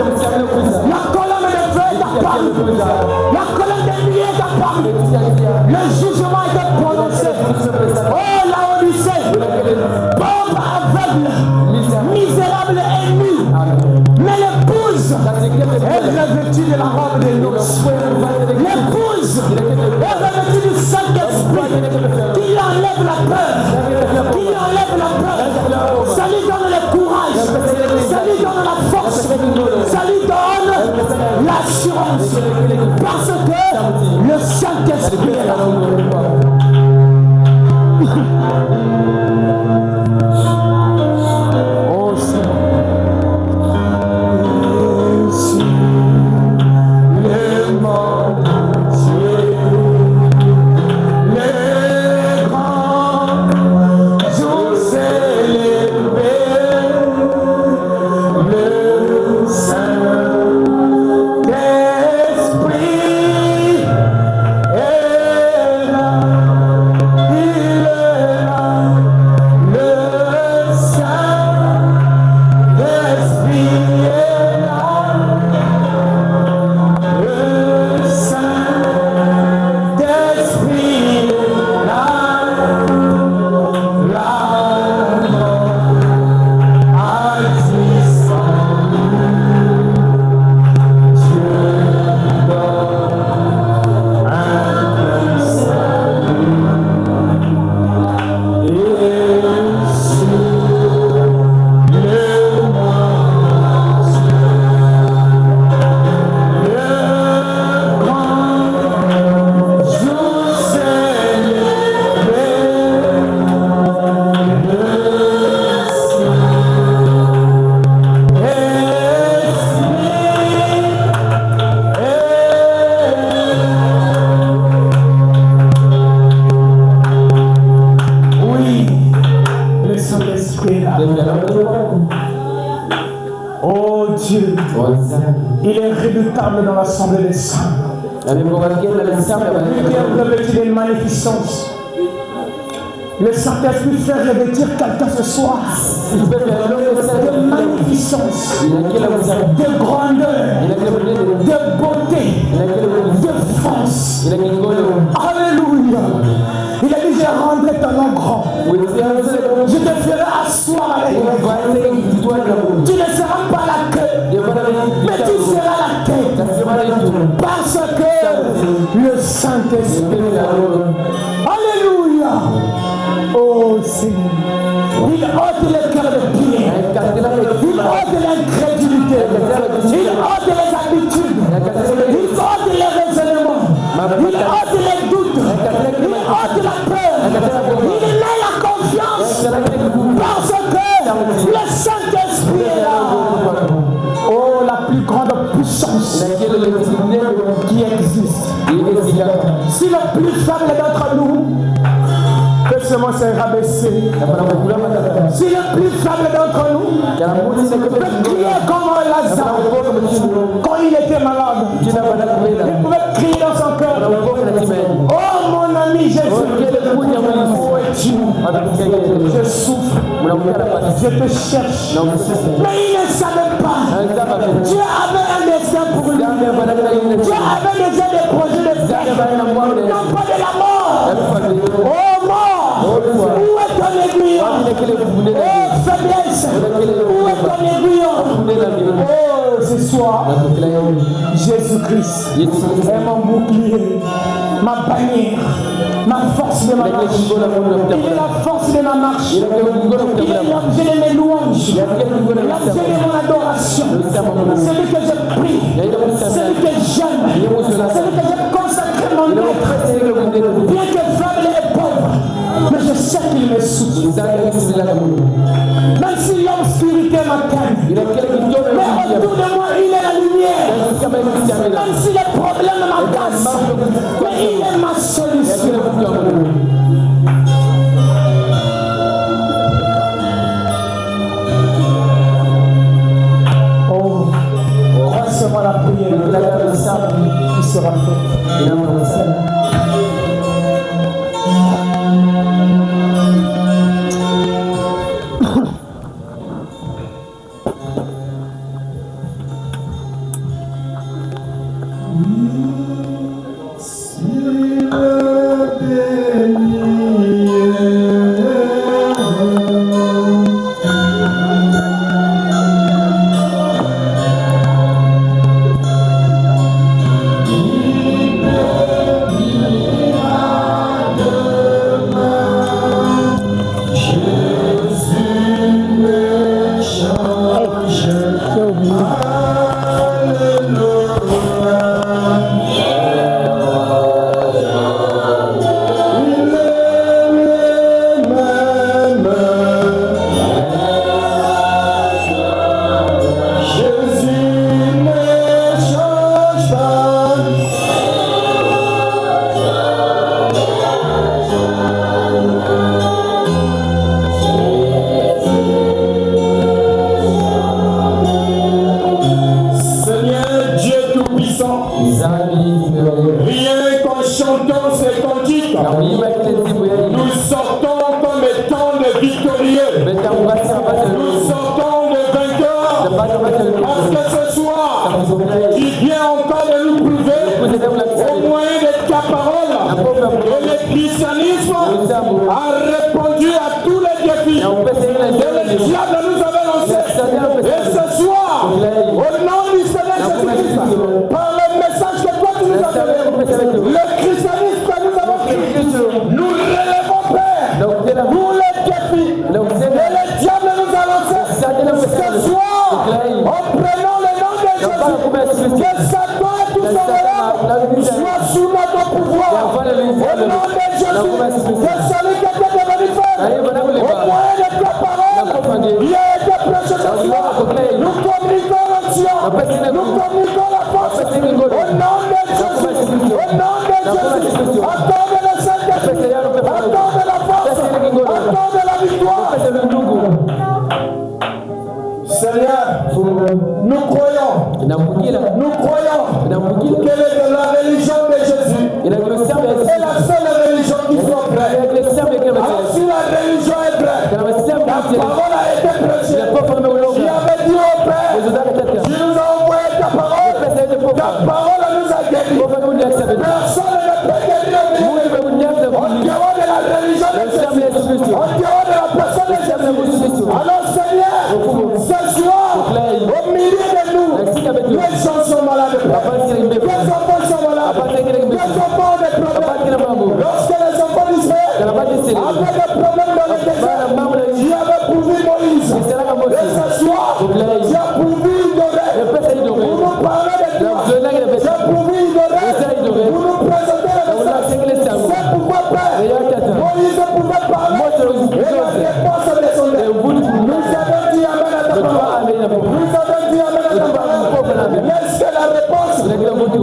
La colonne de feu est apparue. La colonne de nuit est apparue. Le jugement est prononcé. Oh Laodicée, pauvre aveugle, misérable ennemi. Mais l'épouse est revêtue de la robe de noces. L'épouse est revêtue du Saint-Esprit qui enlève la peur. Qui enlève la peur. Ça lui donne le courage. Ça lui donne la force. Ça lui donne l'assurance. Parce que le Saint-Esprit est là. Oh Seigneur. Saint-Esprit est là. Oh Dieu, il est redoutable dans l'assemblée des saints. Lui qui est revêtu d'une magnificence. Le Saint-Esprit fait revêtir quelqu'un ce soir de magnificence, de grandeur, de beauté, de force. Alléluia. Il a dit, je rendrai ton nom grand. Je te ferai asseoir avec moi. Tu ne seras pas la queue, mais tu seras la tête. Parce que le Saint-Esprit. Alléluia. Oh Seigneur. Il ôte les cœurs de pierre. Il ôte l'incrédulité. Il ôte les habitudes. Il ôte les raisonnements. Il ôte les doutes. Il ôte la peur. Il met la confiance. Parce que le Saint-Esprit est là. Oh, la plus grande puissance qui existe. Si le plus faible d'entre nous peut seulement se rabaisser, si le plus faible d'entre nous peut crier comme Lazare quand il était malade, il pouvait crier dans son cœur, oh mon ami Jésus, où es-tu? Je souffre, je te cherche. Mais il ne savait pas. Dieu avait un destin pour lui. Dieu avait déjà des projets de faire, non pas de la mort. Oh mort, où est ton aiguillon? Oh faiblesse, où est ton aiguillon? Oh ce soir, Jésus-Christ est mon bouclier, ma bannière, ma force de ma marche. Il est la force de ma marche. Il est l'objet de mes louanges, l'objet de mon adoration. Celui que je prie, celui que j'aime, celui que je consacre mon être. Bien que faible et pauvre, mais je sais qu'il me soutient. Même si l'obscurité m'atteint, mais autour de moi il est la lumière. Même si les problèmes m'agancent, mais il est ma solution. Oh, crois-moi la prière, la qui sera faite. Accorde la force, accorde la victoire, Seigneur, nous croyons qu'elle est de la religion de Jésus. Et la seule religion qui soit vraie. Si la religion est vraie, la parole a été prêchée. Tu avais dit au Père, tu nous as envoyé ta parole. Ta parole nous a guéris. Personne ne peut guérir en dehors de la religion de Jésus. En dehors de la personne de Jésus. Alors Seigneur, ce soir, au milieu de nous, les gens sont malades. Les enfants sont malades. Les enfants ont des problèmes. Lorsque les enfants d'Israël avaient des problèmes dans le désert, tu avais pourvu Moïse. Et ce soir, tu as pourvu Doré. Pour nous parler de toi. Tu as pourvu Doré. Pour nous présenter le message. C'est pourquoi Père, Moïse pouvait parler. Et la réponse descendait. Nous avons dit Amen à ta parole. Nous avons dit Amen à ta parole. Laisse que la réponse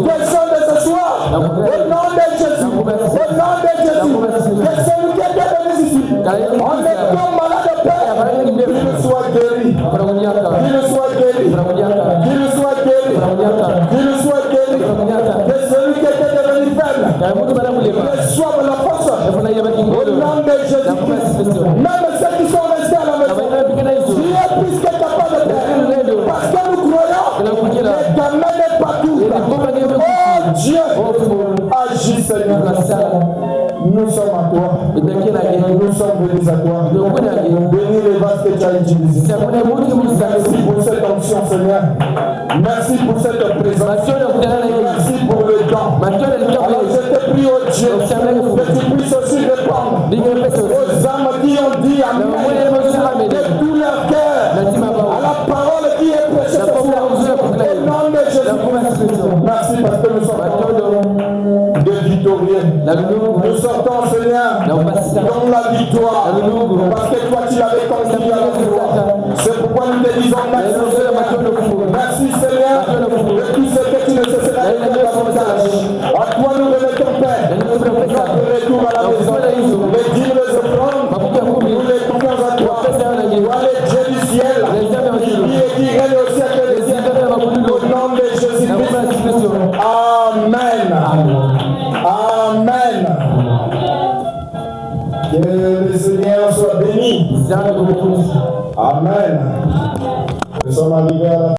descende ce soir. Au nom de Jésus. Au nom de Jésus. Que celui qui est venu ici, en étant malade, Père, qu'il soit guéri. Qu'il soit guéri. Qu'il soit guéri. Qu'il soit guéri. Que celui qui était devenu faible, qu'il soit de la force. Au nom de Jésus. Même ceux qui sont restés à la maison, tu es plus que capable de faire. Parce que nous croyons, l'éternel est partout. Oh Dieu, agis Seigneur. Nous sommes à toi. Nous sommes venus à toi. Bénis les vases que tu as utilisés. Merci pour cette onction, Seigneur. Merci pour cette présence. Merci pour le temps. Alors je te prie, oh Dieu, que tu puisses aussi répondre aux âmes qui ont dit Amen de tout leur cœur à la parole qui est prêchée ce soir. Au nom de Jésus. Merci parce que nous sommes de victorieux. Nous sortons, Seigneur, dans la victoire. Parce que toi, tu l'avais conduit à la victoire. C'est pourquoi nous te disons merci, Seigneur. Merci, Seigneur, de tout ce que tu ne cesseras de faire davantage. À toi, nous remettons, Père, notre retour à la maison. Les dîmes, les offrandes, nous les confions à toi. Toi, le Dieu du ciel, qui règne au siècle des siècles. Au nom de Jésus-Christ. Amen. Amen. Que le Seigneur soit béni. Amen. Nous sommes arrivés à la